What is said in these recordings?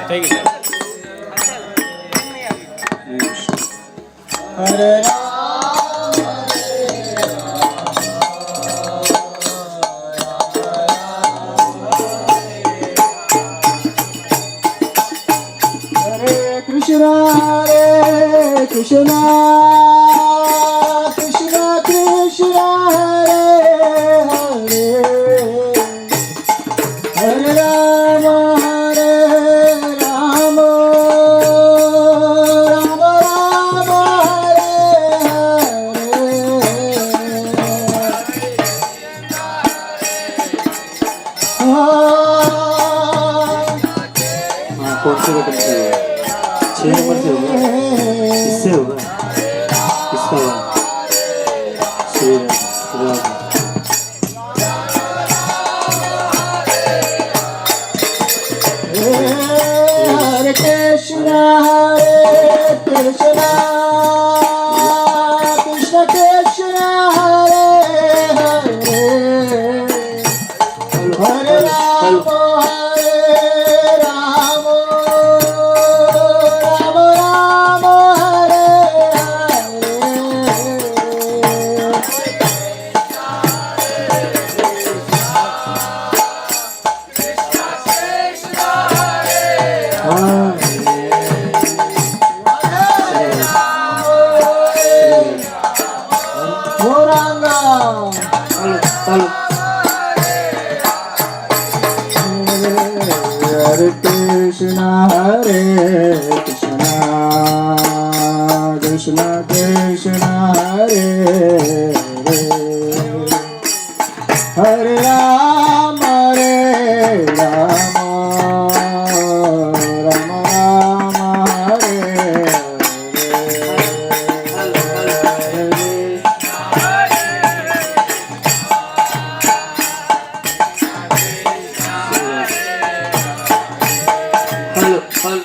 થઈ ગઈ હરે Krishna Hare Krishna Krishna Krishna Hare Hare Hare Rama Hare Rama Rama Rama Hare Hare कौन से button से होगा 6 नंबर से होगा इससे होगा इसका होगा Shri Ram Hare Krishna Hare Krishna Krishna Krishna Hare Hare Hare Rama Hare Rama Rama Rama Hare Goranga Halo Hare Krishna Hare Krishna Krishna Krishna Hare Hare Hare Rama Hare Rama Rama Rama Hare halo halo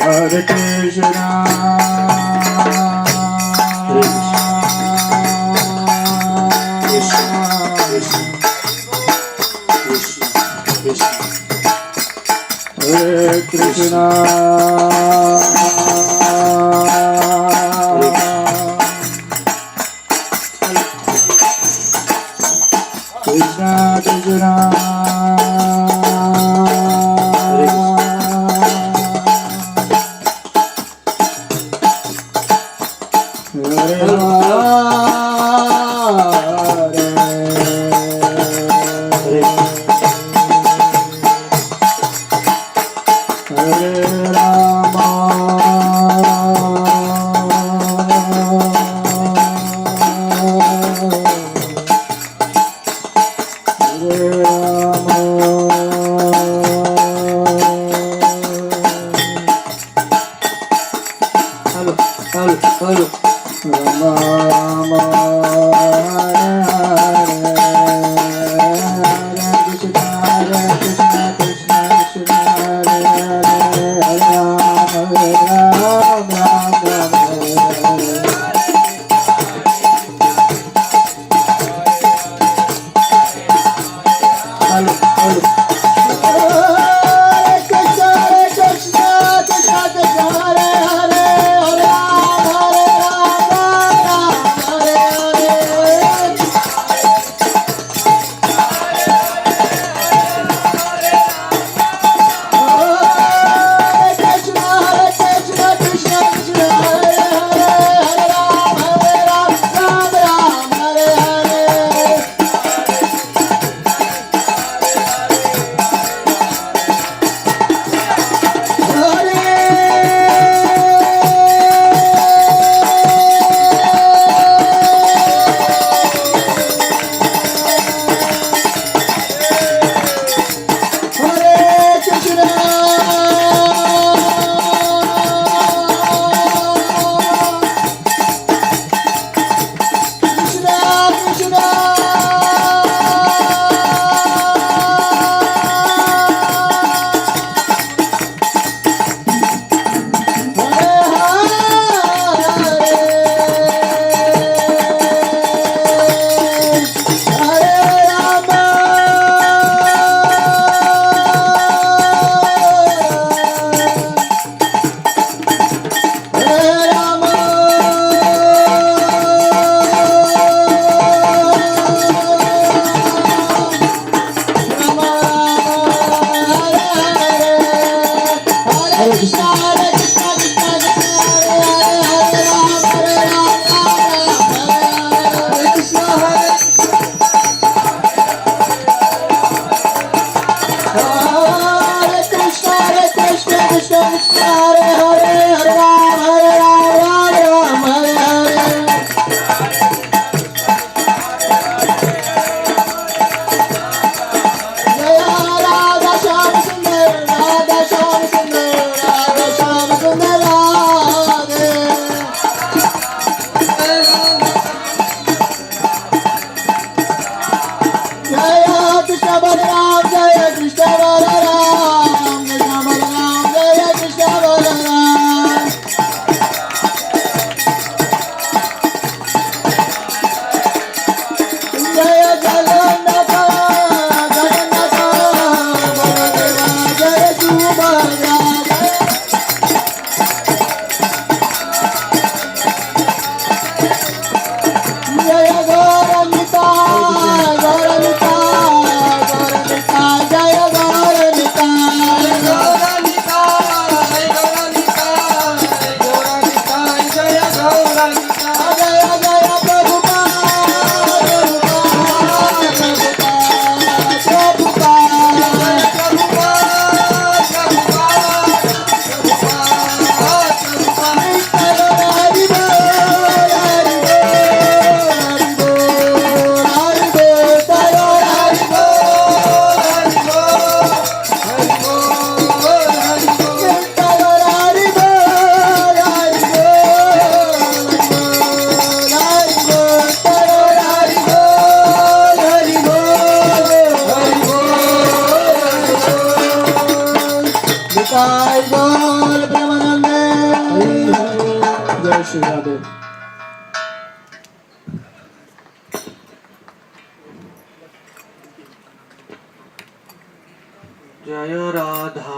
Hare Krishna Hare Krishna Krishna Krishna Hare Hare Rama Hare halo halo Rama Rama Hare Krishna Krishna Krishna Hare Hare Hare Rama Rama halo halo Hare Krishna Krishna Krishna Hare Hare Hare Rama Hare Rama Rama Hare Hare Shri Radhe. जय राधा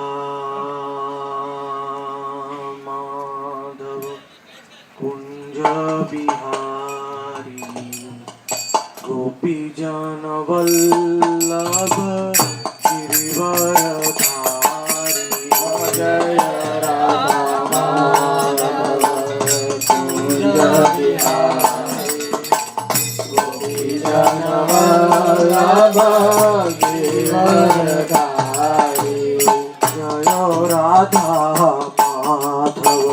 माधव कुंज बिहारी गोपी जन वल्लभ गिरिवरधारी। जय राधा माधव कुंज बिहारी गोपी जन वल्लभ गिरिवरधारी। जय राधा माधव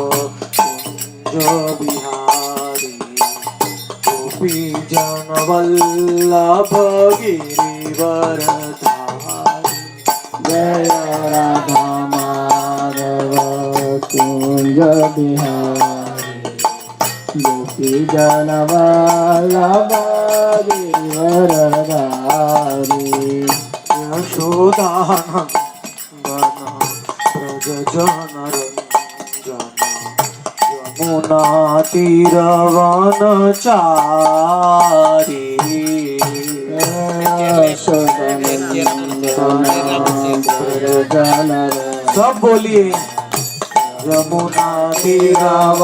कुंज बिहारी गोपी जन वल्लभ गिरिवरधारी। जय राधा माधव कुंज बिहारी गोपी जन वल्लभ गिरिवरधारी। यशोदानंदन ब्रज जन रंजन यमुना तीरवनचारी। सब बोलिए यमुना तीरवनचारी।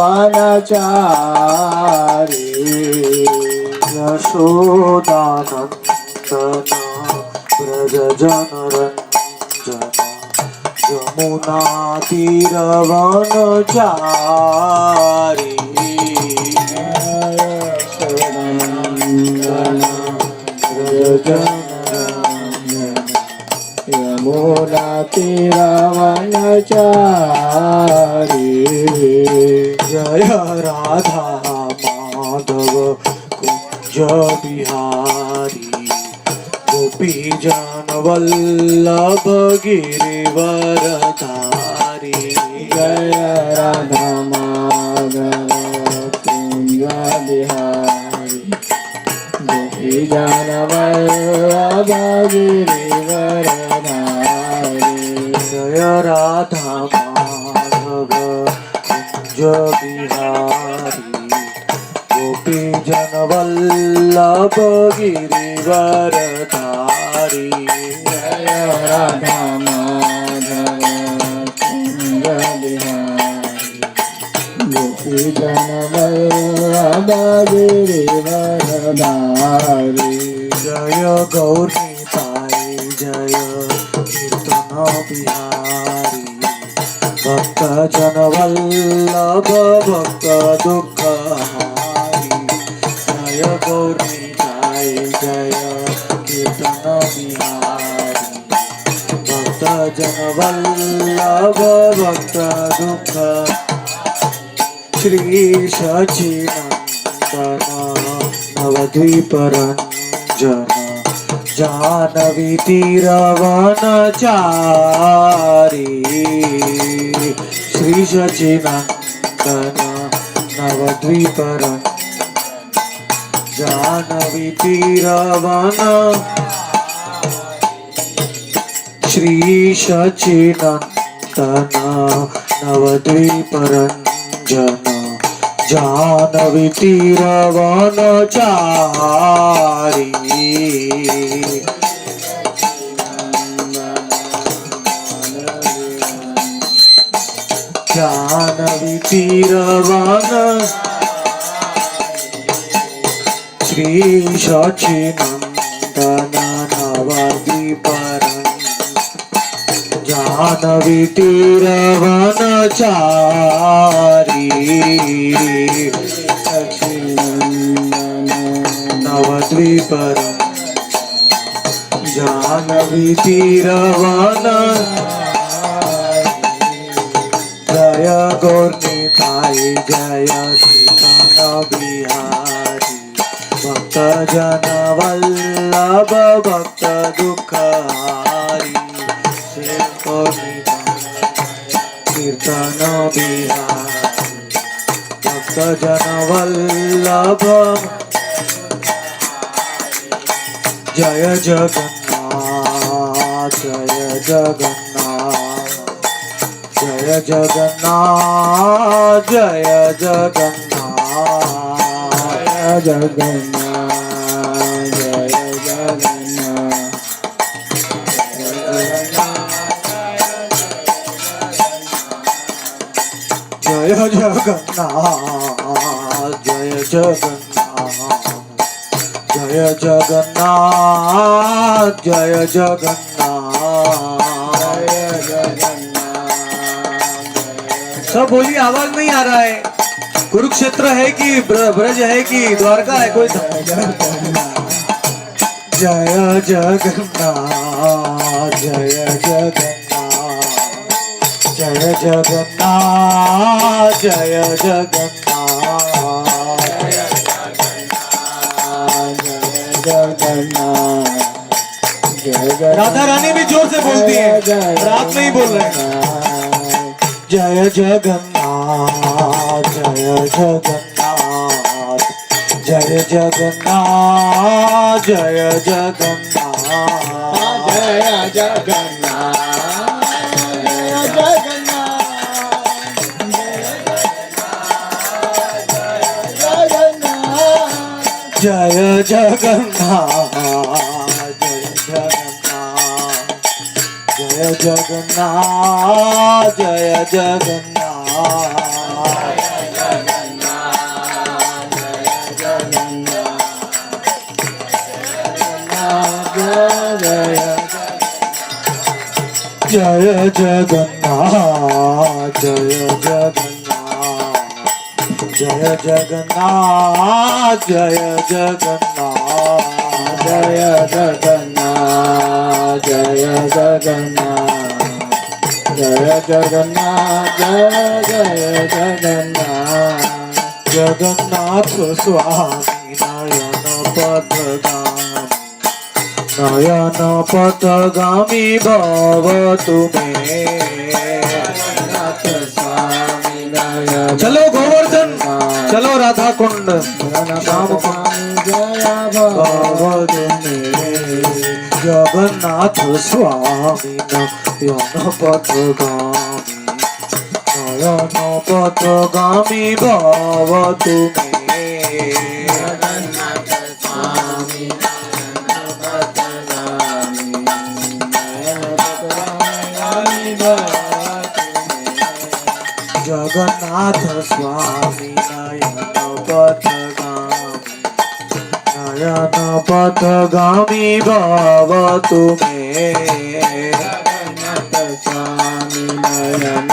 यशोदानंदन ब्रज जन रंजन यमुना तीरवनचारी। यमुना तीरवनचारी। जय राधा माधव कुंज बिहारी गोपी जन वल्लभ गिरिवरधारी। जय राधा माधव कुंज बिहारी गोपी जन वल्लभ गिरिवरधारी। जय राधा माधव कुंज बिहारी गोपी जन वल्लभ गिरिवरधारी। जय राधा माधव कुंज बिहारी गोपी जन वल्लभ गिरिवरधारी। जय गौरी ताई जय कीर्तन बिहारी भक्त जन वल्लभ भक्त दुख हारी। जय गौरी ताई जय कीर्तन बिहारी भक्त जन वल्लभ भक्त दुख। श्री सचिनंदन नवद्वीप रंजन जानवी तीरवनचारी। श्री सचिनंदन नवद्वीप रंजन जानवी तीरवन। श्री सचिनंदन नवद्वीप रंजन जानवी तीरवनचारी। जानवी तीरवन। श्री सचिनंदन नवद्वीप जानवी तीरवनचारी। नवद्वीप जानवी तीरवन। जय गौरनिताई जय कीर्तन बिहारी भक्त जन वल्लभ भक्त दुख हारी। श्री गौरनिताई कीर्तन बिहारी भक्त जन वल्लभ। जय जगन्नाथ जय जगन्नाथ जय जगन्नाथ जय जगन्नाथ जगन्नाथ जय जगन्नाथ जय जगन्नाथ जय जगन्नाथ जय जगन्नाथ जय जगन्नाथ। सब बोलिए, आवाज नहीं आ रहा है। कुरुक्षेत्र है कि ब्रज है कि द्वारका है? कोई जय जगन्नाथ जय जगन्नाथ जय जगन्नाथ जय जगन्नाथ जय जगन्नाथ। राधा रानी भी जोर से बोलती है, रात में ही बोल रहे हैं। जय जगन्नाथ जय जगन्नाथ जय जगन्नाथ जय जगन्नाथ जय जगन्नाथ जय जगन्नाथ जय जगन्नाथ जय जगन्नाथ जय जगन्नाथ जय जगन्नाथ जय जगन्नाथ जय जगन्नाथ जय जगन्नाथ जय जगन्नाथ। जगन्नाथ स्वामी नयन पथगामी भवतु मे। चलो गोवर्धन, चलो राधा कुंड, श्याम कुंड भवतु मे। जगन्नाथ स्वामी नयन पथगामी भवतु मे। जगन्नाथ स्वामी नयन पथगामी भवतु मे। जगन्नाथ स्वामी नयन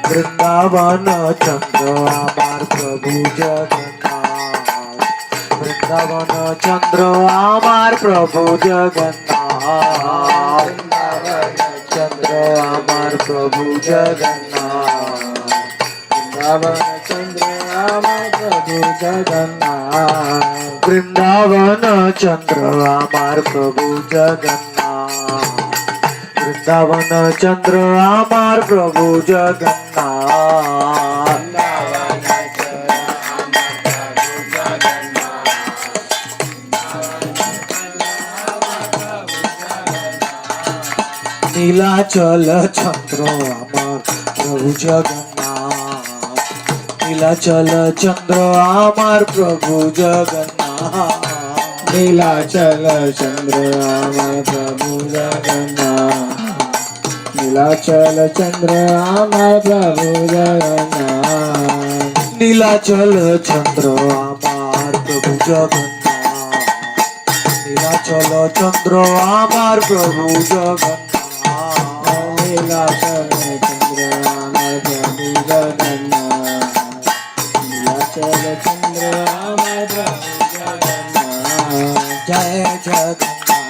वृंदावन चंद्र आमार प्रभु जगन्नाथ। वृंदावन चंद्र आमार प्रभु जगन्नाथ। चंद्र आमार प्रभु जगन्नाथ। वृंदावन चंद्र आमार प्रभु जगन्नाथ। वृंदावन चंद्र आमार प्रभु जगन्नाथ। वृंदावन चंद्र आमार प्रभु जगन्नाथ। नीलाचल चंद्र आमार प्रभु जगन्नाथ। नीलाचल चंद्र आमार प्रभु जगन्नाथ। नीलाचल चंद्र आमार प्रभु जगन्नाथ। नीलाचल चंद्र आमार प्रभु जगन्नाथ। नीलाचल चंद्र आमार प्रभु जगन्नाथ। नीलाचल चंद्र आमार प्रभु जगन्नाथ। नीलाचल चंद्र आमार प्रभु जगन्नाथ। नीलाचल चंद्र आमार प्रभु जगन्नाथ। जय जगन्नाथ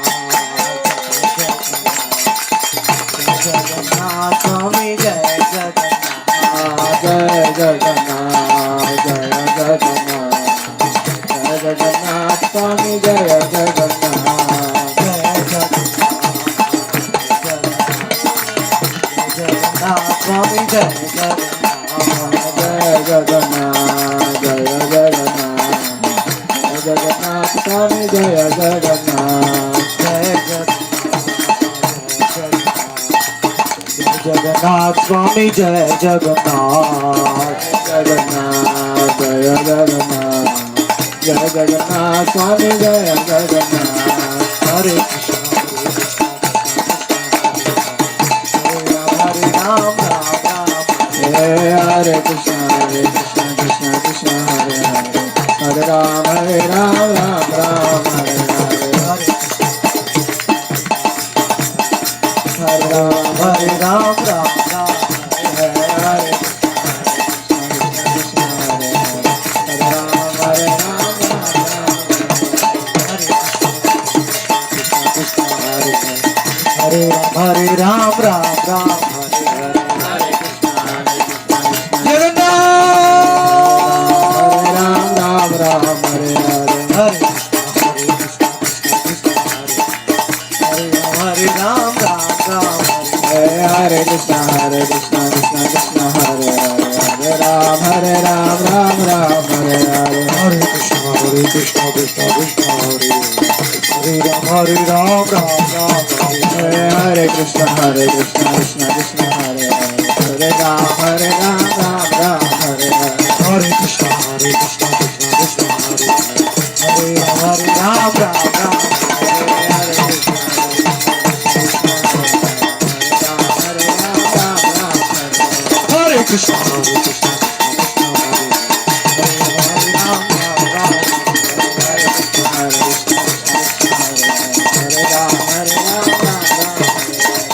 स्वामी जय जगन्नाथ। जय जगन्नाथ जय जगन्नाथ जय जगन्नाथ स्वामी जय जगन्नाथ। स्वामी जय जगन्नाथ। जय जगन्नाथ जय जगन्नाथ जय जगन्नाथ स्वामी जय जगन्नाथ। जय जगन्नाथ जगन्नाथ स्वामी जय जगन्नाथ जगन्नाथ जय जगन्नाथ जय जगन्नाथ स्वामी जय जगन्नाथ हरे कृष्ण हरे कृष्ण कृष्ण कृष्ण हरे हरे हरे राम राम राम हरे हरे हरे राम राम राम हरे हरे कृष्ण हरे हरे हरे राम राम राम हरे हरे जगन्नाथ हरे हरे राम राम राम हरे कृष्ण कृष्ण कृष्ण हरे हरे हरे राम राम राम हरे हरे हरे कृष्ण कृष्ण कृष्ण हरे हरे राम राम राम हरे कृष्ण कृष्ण कृष्ण हरे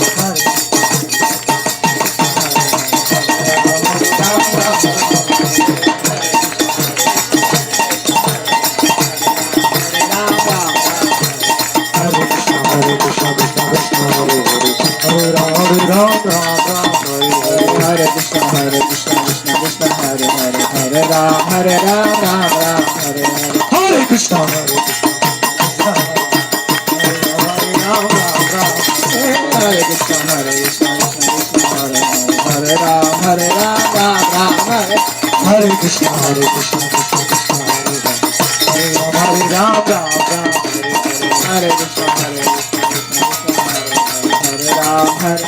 हरे हरे राम राम राम हरे हरे हरे कृष्ण कृष्ण कृष्ण हरे हरे राम राम राम हरे कृष्ण कृष्ण हरे कृष्ण हरे कृष्ण कृष्ण कृष्ण हरे राम राम राम हरे कृष्ण हरे राम राम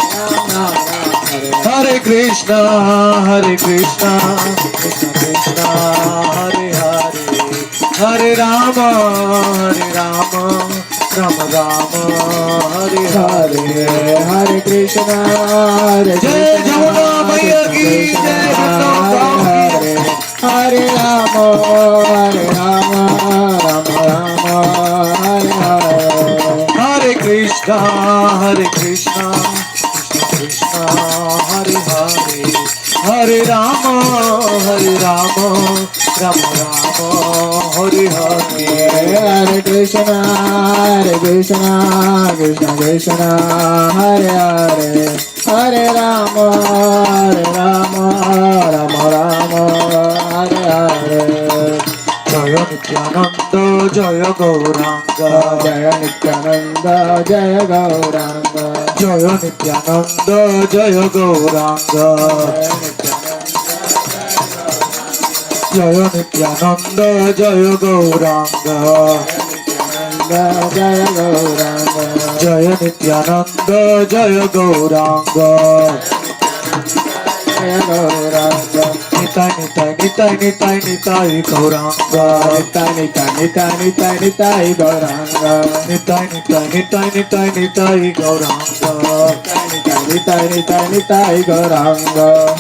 हरे हरे कृष्ण कृष्ण कृष्ण हरे हरे हरे राम राम राम हरे हरे हरे कृष्ण हरे जय जमुना मैया की जय हरे हरे राम राम राम हरे हरे हरे कृष्ण कृष्ण कृष्ण हरे हरे हरे राम राम राम हरे हरे हरे कृष्ण कृष्ण कृष्ण हरे हरे हरे राम राम राम हरे हरे जय नित्यानंद जय गौरांग जय नित्यानंद जय गौरांग जय नित्यानंद जय गौरांग जय नित्यानंद जय गौरांग जय गौरांग जय नित्यानंद जय गौरांग जय गौरांग निताय निताय निताय निताय निताय गौरांग निताय गौरांग निताय निताय निताय निताय निताय गौरांग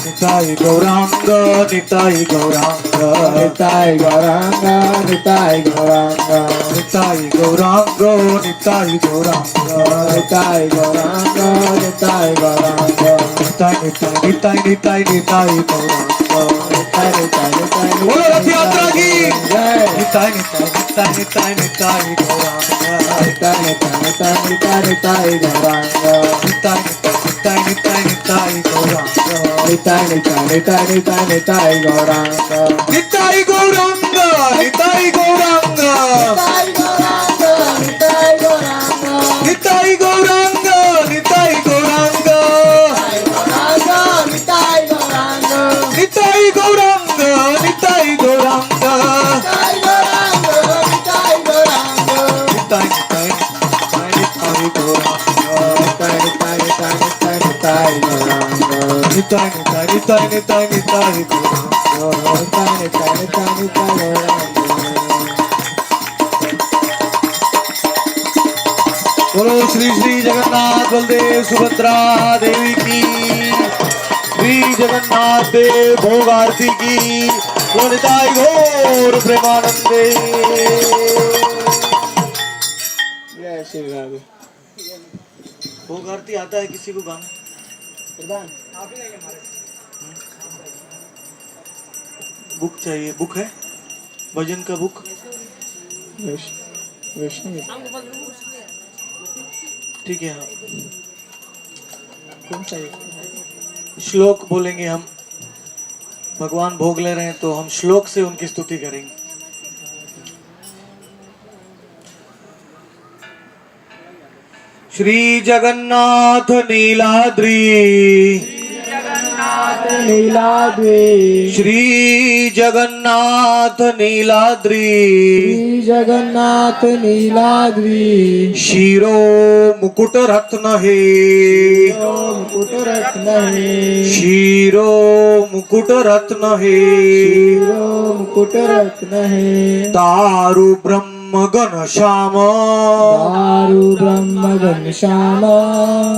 निताय गौरांग निताय गौरांग निताय गौरांग निताय गौरांग निताय गौरांग निताय गौरांग निताय गौरांग निताय गौरांग निताय गौरांग निताय निताय निताय निताय निताय गौरांग बोलो रथ यात्रा की जय निताय निताय निताय निताय निताय गौरांग निताय गौरांग निताय निताय निताय निताय गौरांग निताय गौरांग निताय गौरांग निताय गौरांग निताय गौरांग निताय गौरांग निताय गौरांग निताय गौरांग निताय गौरांग निताय गौरांग निताय निताय निताय गौरांग निताय गौरांग निताय निताय निताय निताय निताय बोलो श्री श्री जगन्नाथ बलदेव सुभद्रा देवी की, श्री जगन्नाथ देव भोग आरती की, बोलो निताय गौर प्रेमानंदे। जय श्री राधे। भोग आरती आता है किसी को गाना? बुक चाहिए, बुक है भजन का बुक? वैष्णवी ठीक है। हाँ, कौन सा है? श्लोक बोलेंगे हम, भगवान भोग ले रहे हैं तो हम श्लोक से उनकी स्तुति करेंगे। श्री जगन्नाथ नीलाद्री, नीलाद्रि, श्री जगन्नाथ नीलाद्री, श्री जगन्नाथ नीलाद्रि, शिरो मुकुट रत्न हे, मुकुट रत्न है, शिरो मुकुट रत्न हे, मुकुट रत्न है, दारु ब्रह्म घनश्याम, दारु ब्रह्म घनश्याम,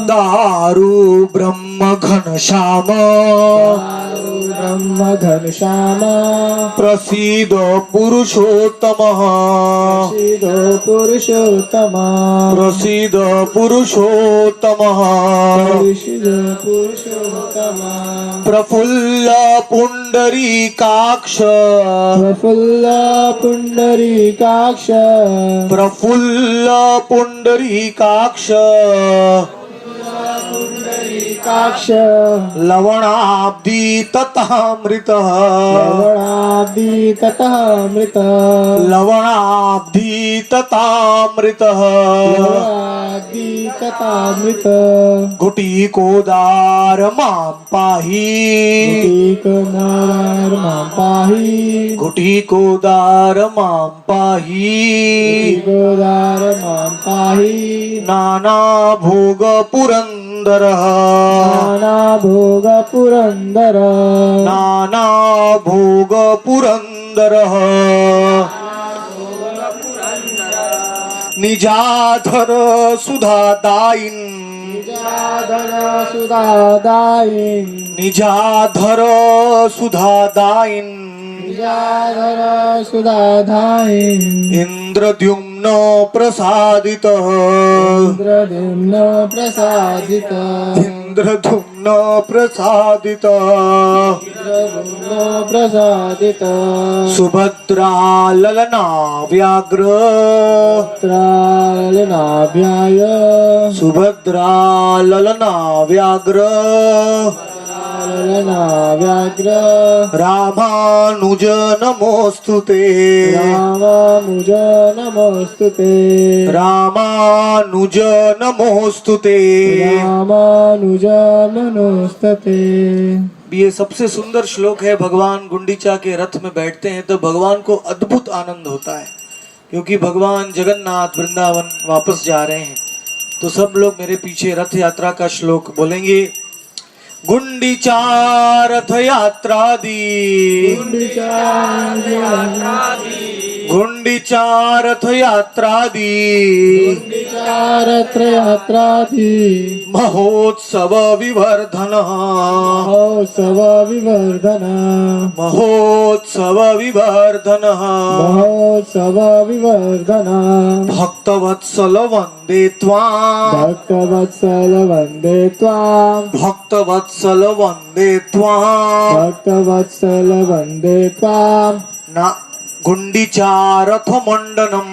दारु ब्रह्म घनश्याम, दारु ब्रह्म घनश्याम, प्रसीद पुरुषोत्तम, प्रसीद पुरुषोत्तम, प्रसीद पुरुषोत्तम, प्रसीद पुरुषोत्तम, प्रफुल्ल पुंडरीकाक्ष, प्रफुल्ल पुंडरीकाक्ष, प्रफुल्ल पुंडरीकाक्ष, पुंडरीकाक्ष, लवणाब्धि तथामृत, लवणाब्धि ततः मृत, लवणाब्धि तथामृत, लवणाब्धि तथा मृत, गुटिकोदार मां पाहि, गुटिकोदार मां पाहि, गुटिकोदार मां पाहि, गुटिकोदार मां पाहि, नाना भोग पुरंदर, नाना भोग पुरंदर, नाना भोग पुरंदर, निजाधर सुधादायिन, निजाधर सुधादायिन, निजाधर सुधादायिन, निजाधर सुधादायिन, इंद्रद्युम्न प्रसादित, इंद्रद्युम्न प्रसादित, इंद्रद्युम्न प्रसादित, इंद्रद्युम्न प्रसादित, सुभद्रा ललना व्याघ्र, त्रालनाभ्याय, सुभद्रा ललना व्याघ्र, ललनाव्याघ्र, रामानुज नमोस्तुते, रामानुज नमोस्तुते, रामानुज नमोस्तुते। रामानुज नमोस्तुते। ये सबसे सुंदर श्लोक है। भगवान गुंडीचा के रथ में बैठते हैं तो भगवान को अद्भुत आनंद होता है, क्योंकि भगवान जगन्नाथ वृंदावन वापस जा रहे हैं। तो सब लोग मेरे पीछे रथ यात्रा का श्लोक बोलेंगे। गुंडीचा रथ यात्रा दी, गुंडीचा रथ यात्रा दी, महोत्सव विवर्धन, महोत्सव विवर्धन, महोत्सव विवर्धन, महोत्सव विवर्धन, भक्तवत्सल वंदे त्वां, भक्तवत्सल वन्दे त्वां, भक्तवत्सल वंदे त्वां, भक्तवत्सल वन्दे त्वां, ना गुंडीचा रथ मंडनम,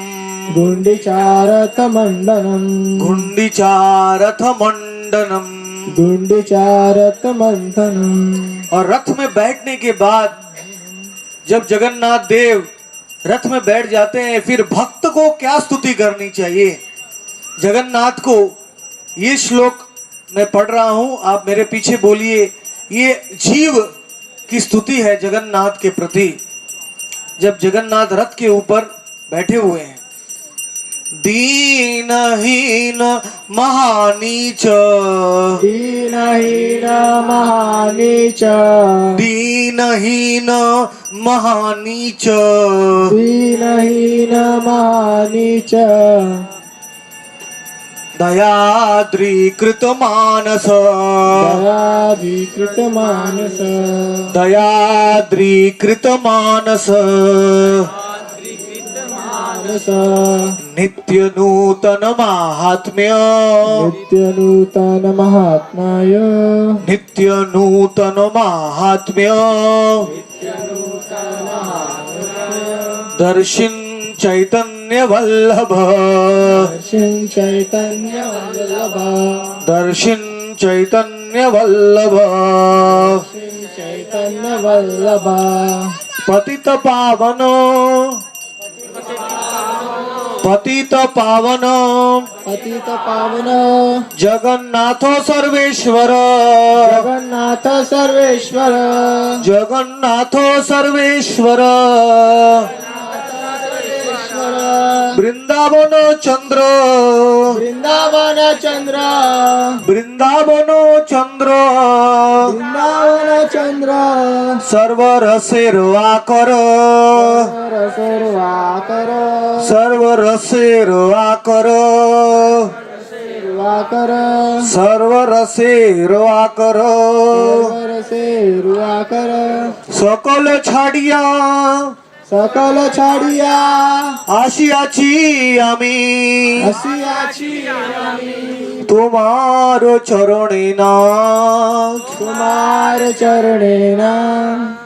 गुण्डिचारतमण्डनम्, गुंडीचा रथ मंडनम। गुण्डिचारतमन्थनम्। और रथ में बैठने के बाद जब जगन्नाथ देव रथ में बैठ जाते हैं, फिर भक्त को क्या स्तुति करनी चाहिए जगन्नाथ को। ये श्लोक मैं पढ़ रहा हूं, आप मेरे पीछे बोलिए। ये जीव की स्तुति है जगन्नाथ के प्रति। जब जगन्नाथ रथ के ऊपर बैठे हुए हैं दीनहीन महानीच दीनहीन महानीच दीनहीन महानीच दीनहीन महानीच दयाद्रीकृत मानस दयाधिकृत मानस दयाद्रीकृत मानस मानस नित्य नूतन महात्म्य नित्य नूतन महात्माय नित्य नूतन महात्म्य दर्शन चैतन्य वल्लभ दर्शन चैतन्य वल्लभ दर्शन चैतन्य वल्लभ चैतन्य वल्लभ पतित पावन पतित पावन पतित पावन जगन्नाथ सर्वेश्वर जगन्नाथ सर्वेश्वर जगन्नाथ सर्वेश्वर वृंदावन चंद्र वृंदावन चंद्र वृंदावन चंद्र वृंदावन चंद्र सर्व रसेरवाकर सर्वाकर सर्व रसेरवाकर सर्वाकर सर्व रसेरवाकर सर्वाकर सकल छाड़िया सकल छाड़िया आशियाची आमी আসিয়াছি আমি তোমার চরণে নাথ তোমার চরণে না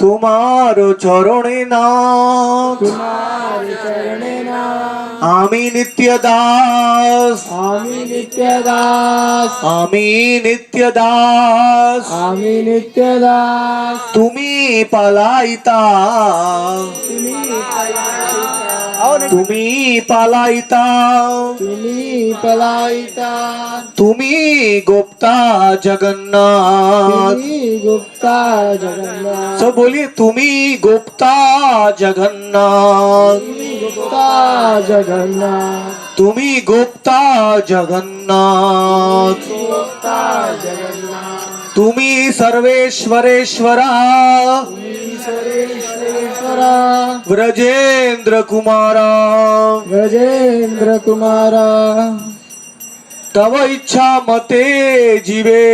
তোমার চরণে নাথ তোমার চরণে না আমি নিত্য দাস আমি নিত্য দাস আমি নিত্য দাস আমি নিত্য দাস তুমি পালাইতা তুমি তুমি পালাইতা তুমি পলাইতা তুমি गुप्ता जगन्नाथ তুমি গুপ্তা জগন্নাথ सब बोलिए তুমি गुप्ता जगन्नाथ তুমি গুপ্তা জগন্নাথ তুমি गुप्ता जगन्नाथ গুপ্তা জগন্নাথ তুমি सर्वेश्वरेश्वरा ईश्वरेश्वरा व्रजेंद्र कुमारा गजेंद्र कुमारा तव इच्छा मते जीवे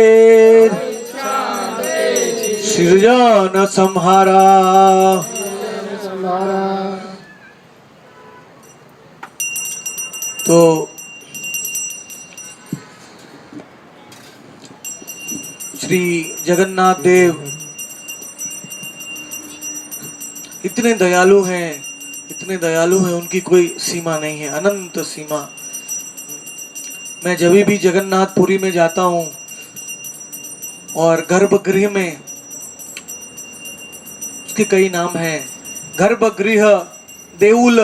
सृजन संहारा हमारा तो श्री जगन्नाथ देव इतने दयालु हैं उनकी कोई सीमा नहीं है, अनंत सीमा। मैं जब भी जगन्नाथपुरी में जाता हूँ और गर्भगृह में उसके कई नाम हैं, गर्भगृह, देउल,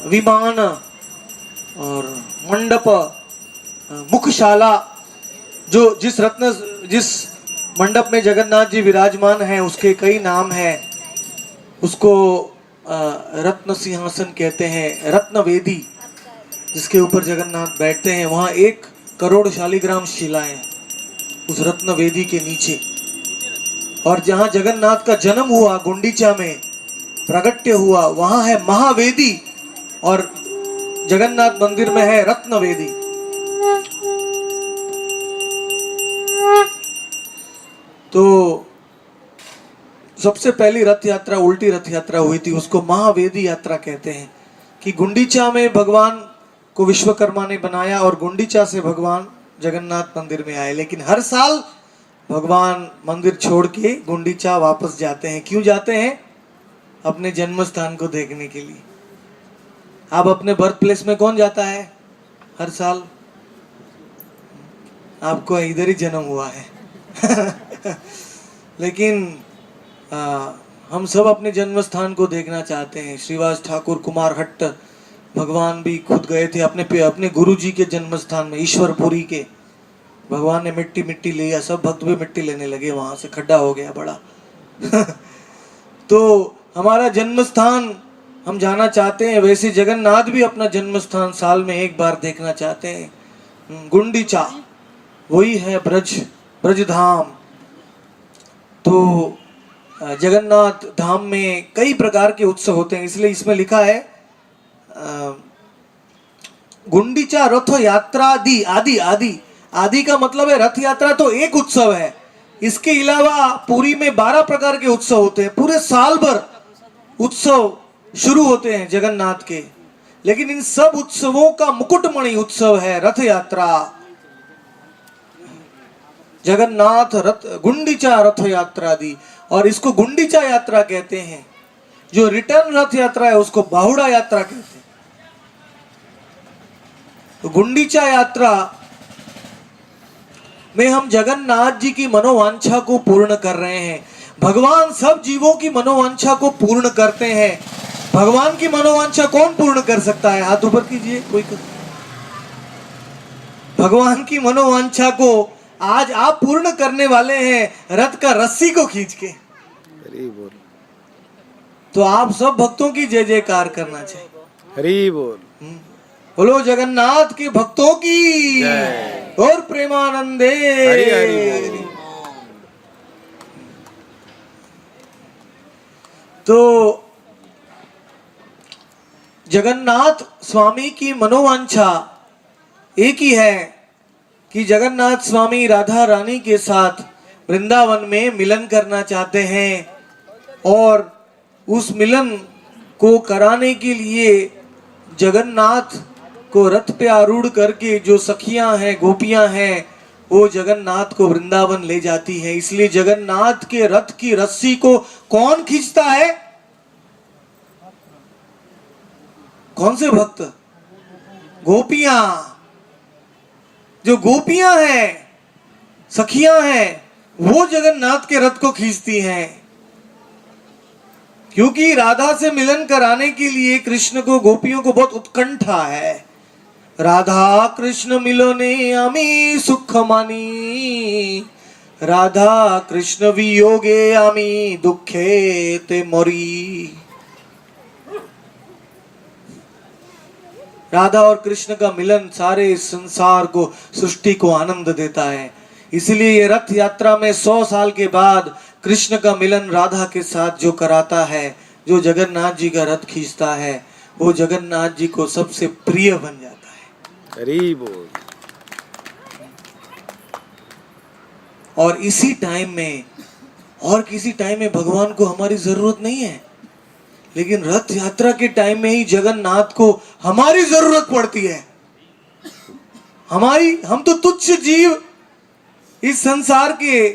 विमान और मंडप, मुखशाला, जो जिस मंडप में जगन्नाथ जी विराजमान हैं उसके कई नाम हैं। उसको रत्न सिंहासन कहते हैं, रत्न वेदी जिसके ऊपर जगन्नाथ बैठते हैं। वहाँ 1 करोड़ शालिग्राम शिलाएं उस रत्न वेदी के नीचे। और जहाँ जगन्नाथ का जन्म हुआ गुंडीचा में प्रागट्य हुआ, वहाँ है महावेदी और जगन्नाथ मंदिर में है रत्न वेदी। तो सबसे पहली रथ यात्रा, उल्टी रथ यात्रा हुई थी, उसको महावेदी यात्रा कहते हैं। कि गुंडीचा में भगवान को विश्वकर्मा ने बनाया और गुंडीचा से भगवान जगन्नाथ मंदिर में आए। लेकिन हर साल भगवान मंदिर छोड़ के गुंडीचा वापस जाते हैं। क्यों जाते हैं? अपने जन्म स्थान को देखने के लिए। आप अपने बर्थ प्लेस में कौन जाता है हर साल? आपको इधर ही जन्म हुआ है लेकिन हम सब अपने जन्म स्थान को देखना चाहते हैं। श्रीवास ठाकुर कुमार हट्ट भगवान भी खुद गए थे अपने गुरु जी के जन्म स्थान में, ईश्वरपुरी के। भगवान ने मिट्टी लिया, सब भक्त भी मिट्टी लेने लगे, वहां से खड्डा हो गया बड़ा तो हमारा जन्म स्थान हम जाना चाहते हैं, वैसे जगन्नाथ भी अपना जन्म स्थान साल में एक बार देखना चाहते हैं। गुंडीचा वही है ब्रज धाम। तो जगन्नाथ धाम में कई प्रकार के उत्सव होते हैं, इसलिए इसमें लिखा है गुंडीचा रथ यात्रा आदि आदि आदि। आदि का मतलब है रथ यात्रा तो एक उत्सव है, इसके अलावा पुरी में 12 प्रकार के उत्सव होते हैं। पूरे साल भर उत्सव शुरू होते हैं जगन्नाथ के, लेकिन इन सब उत्सवों का मुकुटमणि उत्सव है रथ यात्रा। जगन्नाथ रथ गुंडीचा रथ यात्रा दी, और इसको गुंडीचा यात्रा कहते हैं। जो रिटर्न रथ यात्रा है उसको बाहुड़ा यात्रा कहते हैं। तो गुंडीचा यात्रा में हम जगन्नाथ जी की मनोवांछा को पूर्ण कर रहे हैं। भगवान सब जीवों की मनोवांछा को पूर्ण करते हैं। भगवान की मनोवांछा कौन पूर्ण कर सकता है? हाथ ऊपर कीजिए कोई भगवान की मनोवांछा को आज आप पूर्ण करने वाले हैं रथ का रस्सी को खींच के। हरि बोल। तो आप सब भक्तों की जय जयकार करना चाहिए। हरि बोल। बोलो जगन्नाथ के भक्तों की और प्रेमानंदे। हरि हरि। तो जगन्नाथ स्वामी की मनोवांछा एक ही है कि जगन्नाथ स्वामी राधा रानी के साथ वृंदावन में मिलन करना चाहते हैं, और उस मिलन को कराने के लिए जगन्नाथ को रथ पे आरूढ़ करके जो सखियां हैं, गोपियां हैं, वो जगन्नाथ को वृंदावन ले जाती हैं। इसलिए जगन्नाथ के रथ की रस्सी को कौन खींचता है? कौन से भक्त? गोपियां। जो गोपियां हैं, सखियां हैं, वो जगन्नाथ के रथ को खींचती हैं। क्योंकि राधा से मिलन कराने के लिए कृष्ण को, गोपियों को बहुत उत्कंठा है। राधा कृष्ण मिलने आमी सुख मानी, राधा कृष्ण वियोगे आमी दुखे ते मरी। राधा और कृष्ण का मिलन सारे संसार को, सृष्टि को आनंद देता है। इसलिए ये रथ यात्रा में 100 साल के बाद कृष्ण का मिलन राधा के साथ जो कराता है, जो जगन्नाथ जी का रथ खींचता है, वो जगन्नाथ जी को सबसे प्रिय बन जाता है। हरि बोल। और इसी टाइम में और किसी टाइम में भगवान को हमारी जरूरत नहीं है, लेकिन रथ यात्रा के टाइम में ही जगन्नाथ को हमारी जरूरत पड़ती है। हम तो तुच्छ जीव इस संसार के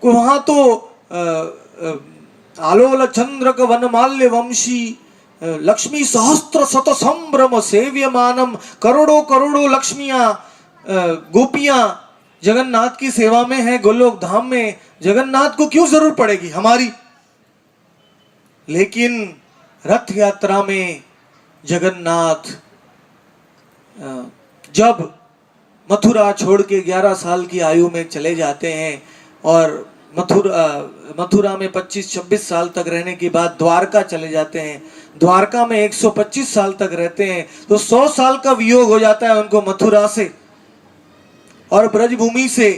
को, वहां तो आलोल चंद्रक वनमाल्य वंशी लक्ष्मी सहस्त्र शत संभ्रम सेव्यमानम, करोड़ों करोड़ों लक्ष्मियां, गोपियां जगन्नाथ की सेवा में है गोलोक धाम में। जगन्नाथ को क्यों जरूरत पड़ेगी हमारी? लेकिन रथ यात्रा में जगन्नाथ जब मथुरा छोड़ के 11 साल की आयु में चले जाते हैं, और मथुरा में 25-26 साल तक रहने के बाद द्वारका चले जाते हैं। द्वारका में 125 साल तक रहते हैं, तो 100 साल का वियोग हो जाता है उनको मथुरा से और ब्रजभूमि से।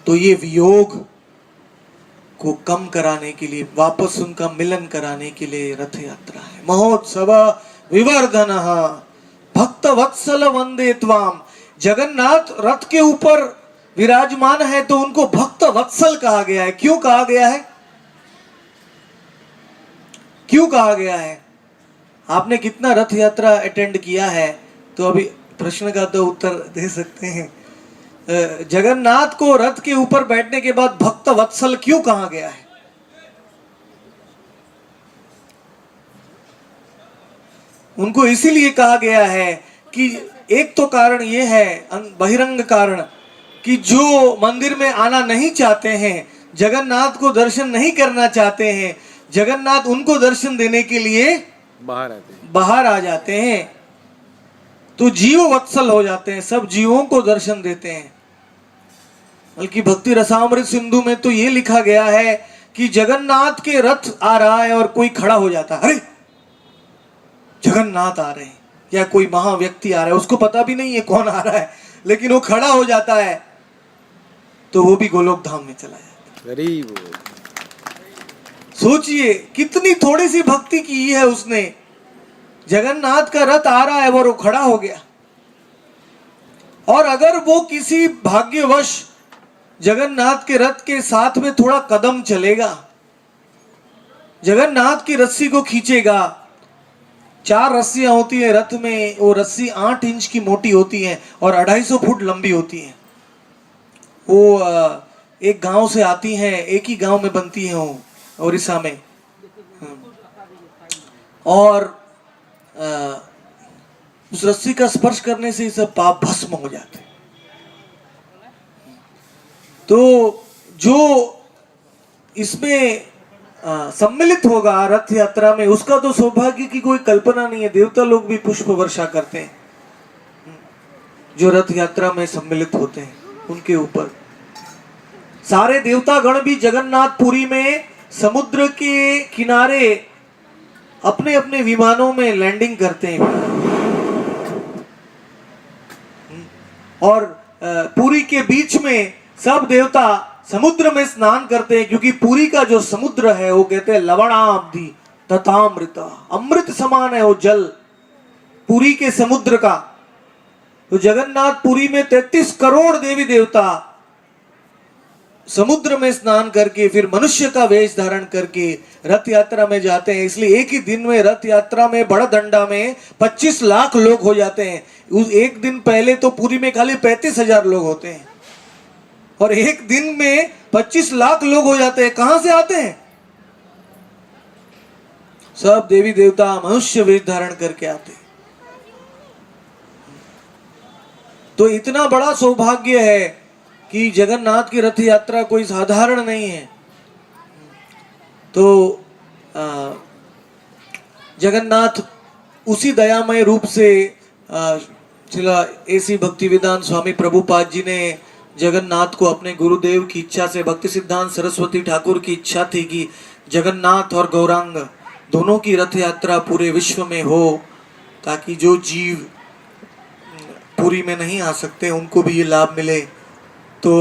तो ये वियोग को कम कराने के लिए, वापस उनका मिलन कराने के लिए रथ यात्रा है। महोत्सव विवर्धन भक्त वत्सल वंदे त्वाम। जगन्नाथ रथ के ऊपर विराजमान है तो उनको भक्त वत्सल कहा गया है। क्यों कहा गया है? क्यों कहा गया है? आपने कितना रथ यात्रा अटेंड किया है? तो अभी प्रश्न का तो उत्तर दे सकते हैं। जगन्नाथ को रथ के ऊपर बैठने के बाद भक्त वत्सल क्यों कहा गया है? उनको इसीलिए कहा गया है कि एक तो कारण ये है, बहिरंग कारण, कि जो मंदिर में आना नहीं चाहते हैं, जगन्नाथ को दर्शन नहीं करना चाहते हैं, जगन्नाथ उनको दर्शन देने के लिए बाहर आ जाते हैं। तो जीव वत्सल हो जाते हैं, सब जीवों को दर्शन देते हैं। बल्कि भक्ति रसामृत सिंधु में तो ये लिखा गया है कि जगन्नाथ के रथ आ रहा है और कोई खड़ा हो जाता है, अरे जगन्नाथ आ रहे हैं, या कोई महा व्यक्ति आ रहा है, उसको पता भी नहीं है कौन आ रहा है, लेकिन वो खड़ा हो जाता है, तो वो भी गोलोक धाम में चला जाता है। गरीब सोचिए कितनी थोड़ी सी भक्ति की है उसने, जगन्नाथ का रथ आ रहा है और वो खड़ा हो गया। और अगर वो किसी भाग्यवश जगन्नाथ के रथ के साथ में थोड़ा कदम चलेगा, जगन्नाथ की रस्सी को खींचेगा, 4 रस्सियां होती है रथ में, वो रस्सी 8 इंच की मोटी होती है और 250 फुट लंबी होती है। वो एक गांव से आती हैं, एक ही गांव में बनती है वो, उड़ीसा में। और उस रस्सी का स्पर्श करने से सब पाप भस्म हो जाते। तो जो इसमें सम्मिलित होगा रथ यात्रा में, उसका तो सौभाग्य की कोई कल्पना नहीं है। देवता लोग भी पुष्प वर्षा करते हैं जो रथ यात्रा में सम्मिलित होते हैं उनके ऊपर। सारे देवता गण भी जगन्नाथपुरी में समुद्र के किनारे अपने अपने विमानों में लैंडिंग करते हैं और पुरी के बीच में सब देवता समुद्र में स्नान करते हैं, क्योंकि पुरी का जो समुद्र है वो कहते हैं लवणाब्धि तथामृता, अमृत समान है वो जल पुरी के समुद्र का। तो जगन्नाथपुरी में 33 करोड़ देवी देवता समुद्र में स्नान करके फिर मनुष्य का वेश धारण करके रथ यात्रा में जाते हैं। इसलिए एक ही दिन में रथ यात्रा में बड़ा दंडा में 25 लाख लोग हो जाते हैं। उस एक दिन पहले तो पुरी में खाली 35,000 लोग होते हैं और एक दिन में 25 लाख लोग हो जाते हैं। कहां से आते हैं? सब देवी देवता मनुष्य वेश धारण करके आते हैं। तो इतना बड़ा सौभाग्य है कि जगन्नाथ की रथ यात्रा कोई साधारण नहीं है। तो जगन्नाथ उसी दयामय रूप से श्रीला ऐसी भक्तिवेदांत स्वामी प्रभुपाद जी ने जगन्नाथ को अपने गुरुदेव की इच्छा से, भक्ति सिद्धांत सरस्वती ठाकुर की इच्छा थी कि जगन्नाथ और गौरांग दोनों की रथ यात्रा पूरे विश्व में हो, ताकि जो जीव पुरी में नहीं आ सकते उनको भी ये लाभ मिले। तो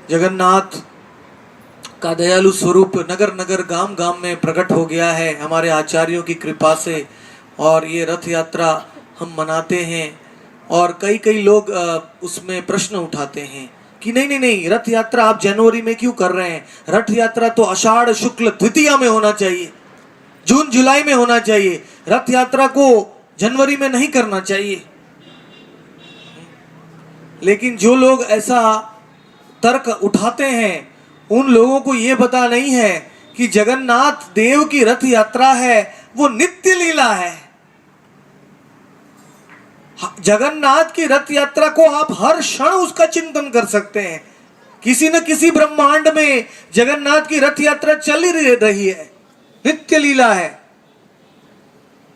जगन्नाथ का दयालु स्वरूप नगर नगर गांव गांव में प्रकट हो गया है हमारे आचार्यों की कृपा से, और ये रथ यात्रा हम मनाते हैं। और कई कई लोग उसमें प्रश्न उठाते हैं कि नहीं नहीं नहीं, रथ यात्रा आप जनवरी में क्यों कर रहे हैं? रथ यात्रा तो आषाढ़ शुक्ल द्वितीया में होना चाहिए, जून जुलाई में होना चाहिए, रथ यात्रा को जनवरी में नहीं करना चाहिए। लेकिन जो लोग ऐसा तर्क उठाते हैं उन लोगों को यह पता नहीं है कि जगन्नाथ देव की रथ यात्रा है वो नित्य लीला है। जगन्नाथ की रथ यात्रा को आप हर क्षण उसका चिंतन कर सकते हैं। किसी न किसी ब्रह्मांड में जगन्नाथ की रथ यात्रा चल ही रही है, नित्य लीला है।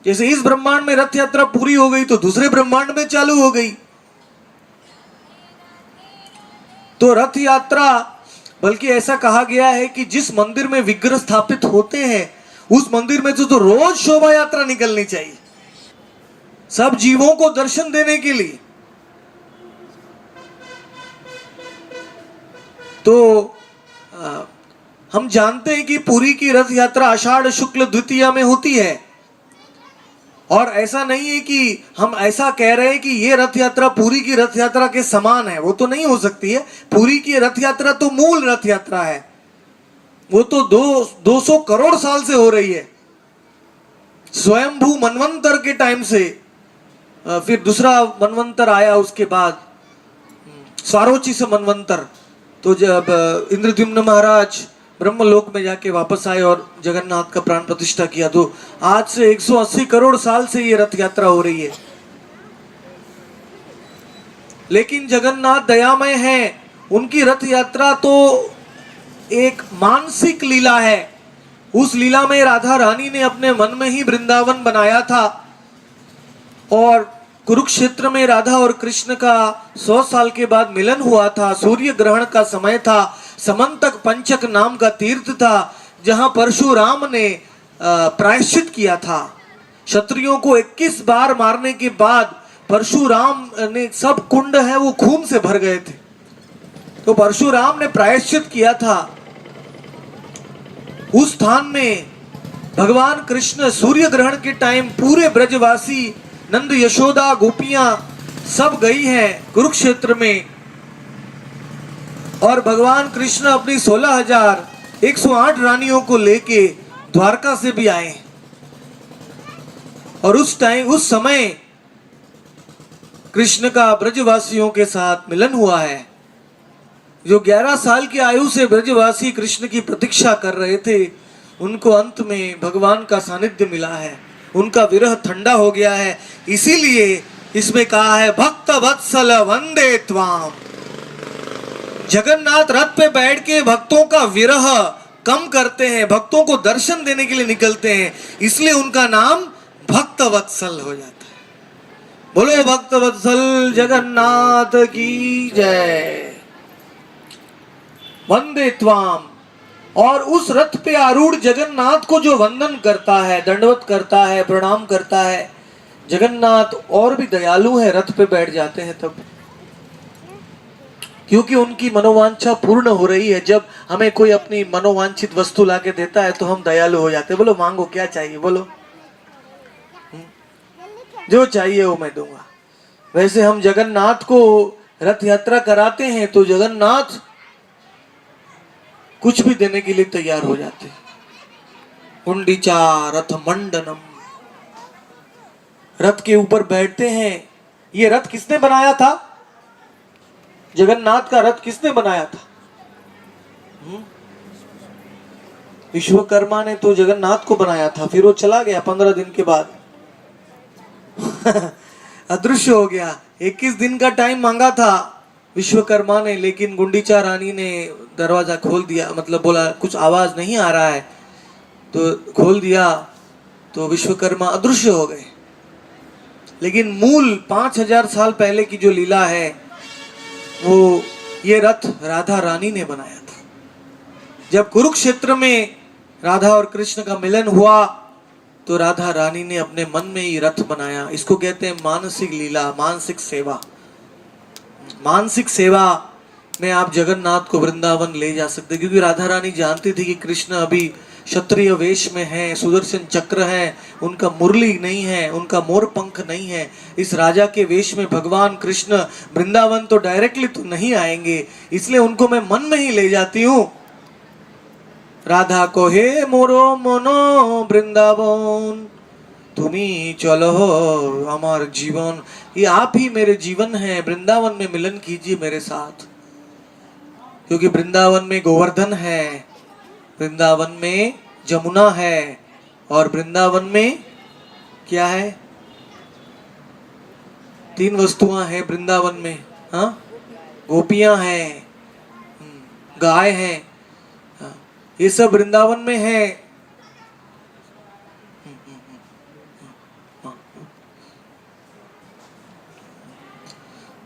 जैसे इस ब्रह्मांड में रथ यात्रा पूरी हो गई तो दूसरे ब्रह्मांड में चालू हो गई। तो रथ यात्रा, बल्कि ऐसा कहा गया है कि जिस मंदिर में विग्रह स्थापित होते हैं उस मंदिर में तो रोज शोभा यात्रा निकलनी चाहिए, सब जीवों को दर्शन देने के लिए। तो हम जानते हैं कि पुरी की रथ यात्रा आषाढ़ शुक्ल द्वितीया में होती है, और ऐसा नहीं है कि हम ऐसा कह रहे हैं कि ये रथ यात्रा पुरी की रथ यात्रा के समान है, वो तो नहीं हो सकती है। पुरी की रथ यात्रा तो मूल रथ यात्रा है, वो तो 200 करोड़ साल से हो रही है, स्वयंभू मनवंतर के टाइम से। फिर दूसरा मनवंतर आया उसके बाद, स्वारोचिष मनवंतर। तो जब इंद्रद्युम्न महाराज ब्रह्मलोक में जाके वापस आए और जगन्नाथ का प्राण प्रतिष्ठा किया, तो आज से 180 करोड़ साल से ये रथ यात्रा हो रही है। लेकिन जगन्नाथ दयामय हैं, उनकी रथ यात्रा तो एक मानसिक लीला है। उस लीला में राधा रानी ने अपने मन में ही वृंदावन बनाया था, और कुरुक्षेत्र में राधा और कृष्ण का 100 साल के बाद मिलन हुआ था। सूर्य ग्रहण का समय था, समंतक पंचक नाम का तीर्थ था, जहां परशुराम ने प्रायश्चित किया था। क्षत्रियों को 21 बार मारने के बाद परशुराम ने सब कुंड है वो खून से भर गए थे, तो परशुराम ने प्रायश्चित किया था। उस स्थान में भगवान कृष्ण सूर्य ग्रहण के टाइम पूरे ब्रजवासी नंद यशोदा गोपियां सब गई हैं कुरुक्षेत्र में, और भगवान कृष्ण अपनी 16,108 रानियों को लेके द्वारका से भी आए। और उस समय कृष्ण का ब्रजवासियों के साथ मिलन हुआ है। जो 11 साल की आयु से ब्रजवासी कृष्ण की प्रतीक्षा कर रहे थे, उनको अंत में भगवान का सानिध्य मिला है, उनका विरह ठंडा हो गया है। इसीलिए इसमें कहा है भक्त वत्सल वंदे त्वाम। जगन्नाथ रथ पे बैठ के भक्तों का विरह कम करते हैं, भक्तों को दर्शन देने के लिए निकलते हैं, इसलिए उनका नाम भक्त वत्सल हो जाता है। बोलो भक्त वत्सल जगन्नाथ की जय। वंदे त्वाम। और उस रथ पे आरूढ़ जगन्नाथ को जो वंदन करता है, दंडवत करता है, प्रणाम करता है, जगन्नाथ और भी दयालु है, रथ पे बैठ जाते हैं तब, क्योंकि उनकी मनोवांछा पूर्ण हो रही है। जब हमें कोई अपनी मनोवांछित वस्तु लाके देता है तो हम दयालु हो जाते हैं। बोलो मांगो क्या चाहिए, बोलो जो चाहिए वो मैं दूंगा। वैसे हम जगन्नाथ को रथ यात्रा कराते हैं तो जगन्नाथ कुछ भी देने के लिए तैयार हो जाते हैं। गुंडीचा रथ मंडनम, रथ के ऊपर बैठते हैं। ये रथ किसने बनाया था? जगन्नाथ का रथ किसने बनाया था? विश्वकर्मा ने तो जगन्नाथ को बनाया था, फिर वो चला गया 15 दिन के बाद अदृश्य हो गया। 21 दिन का टाइम मांगा था विश्वकर्मा ने, लेकिन गुंडीचा रानी ने दरवाजा खोल दिया, मतलब बोला कुछ आवाज नहीं आ रहा है, तो खोल दिया, तो विश्वकर्मा अदृश्य हो गए। लेकिन मूल 5000 साल पहले की जो लीला है, वो ये रथ राधा रानी ने बनाया था। जब कुरुक्षेत्र में राधा और कृष्ण का मिलन हुआ तो राधा रानी ने अपने मन में ही रथ बनाया। इसको कहते हैं मानसिक लीला, मानसिक सेवा। मानसिक सेवा में आप जगन्नाथ को वृंदावन ले जा सकते, क्योंकि राधा रानी जानती थी कि कृष्ण अभी क्षत्रिय वेश में है, सुदर्शन चक्र है, उनका मुरली नहीं है, उनका मोर पंख नहीं है। इस राजा के वेश में भगवान कृष्ण वृंदावन तो डायरेक्टली तो नहीं आएंगे, इसलिए उनको मैं मन में ही ले जाती हूँ। राधा को हे मोरो मनो वृंदावन, तुम्ही चलो हमार जीवन, ये आप ही मेरे जीवन है, वृंदावन में मिलन कीजिए मेरे साथ। क्योंकि वृंदावन में गोवर्धन है, वृंदावन में जमुना है, और वृंदावन में क्या है? 3 वस्तुआं हैं वृंदावन में। हाँ, गोपियां हैं, गाय है, ये सब वृंदावन में है।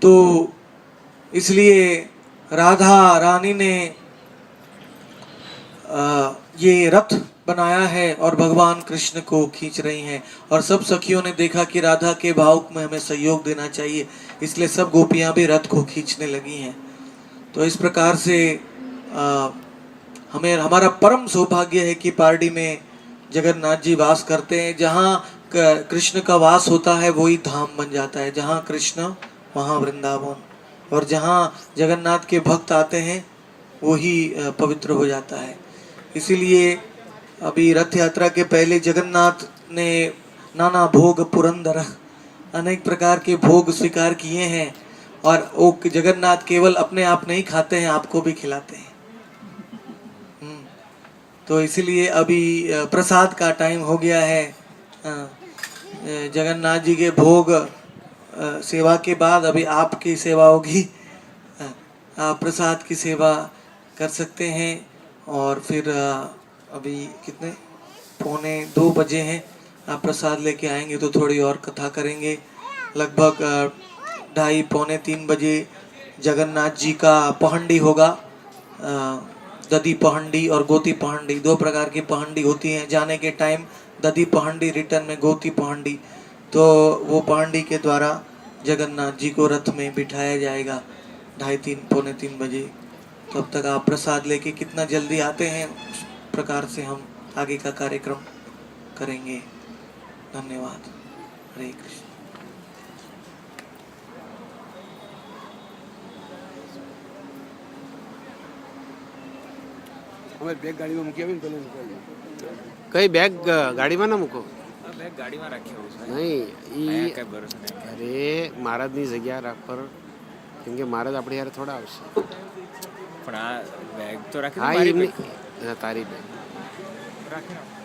तो इसलिए राधा रानी ने ये रथ बनाया है और भगवान कृष्ण को खींच रही हैं। और सब सखियों ने देखा कि राधा के भाव में हमें सहयोग देना चाहिए, इसलिए सब गोपियां भी रथ को खींचने लगी हैं। तो इस प्रकार से हमें हमारा परम सौभाग्य है कि पार्डी में जगन्नाथ जी वास करते हैं। जहाँ कृष्ण का वास होता है वही धाम बन जाता है, जहाँ कृष्ण वहाँ वृंदावन, और जहाँ जगन्नाथ के भक्त आते हैं वही पवित्र हो जाता है। इसीलिए अभी रथ यात्रा के पहले जगन्नाथ ने नाना भोग पुरंदर अनेक प्रकार के भोग स्वीकार किए हैं, और वो जगन्नाथ केवल अपने आप नहीं खाते हैं, आपको भी खिलाते हैं। तो इसीलिए अभी प्रसाद का टाइम हो गया है। जगन्नाथ जी के भोग सेवा के बाद अभी आपकी सेवा होगी, आप प्रसाद की सेवा कर सकते हैं। और फिर अभी कितने 1:45 बजे हैं, आप प्रसाद लेके आएंगे तो थोड़ी और कथा करेंगे। लगभग 2:30 पौने 3 बजे जगन्नाथ जी का पहंडी होगा, ददी पहंडी और गोती पहंडी, दो प्रकार की पहंडी होती हैं। जाने के टाइम ददी पहंडी, रिटर्न में गोती पहंडी। तो वो पहंडी के द्वारा जगन्नाथ जी को रथ में बिठाया जाएगा 2:30 पौने 3 बजे। तब तक आप प्रसाद लेके कितना जल्दी आते हैं उस प्रकार से हम आगे का कार्यक्रम करेंगे। धन्यवाद। हरे कृष्ण। हमारे बैग गाड़ी में મૂકી આવીને પેલું કઈ બેગ ગાડીમાં ના મૂકો બેગ ગાડીમાં રાખ્યો છે નહીં અહીંયા ઈ કઈ ભરોસો નહીં અરે મહારાજની જગ્યા રાખ પર કેમ કે મહારાજ આપણે યાર થોડા આવશે પણ આ બેગ તો રાખી દો હા મારી એમની બેગ તારી બેગ રાખી દો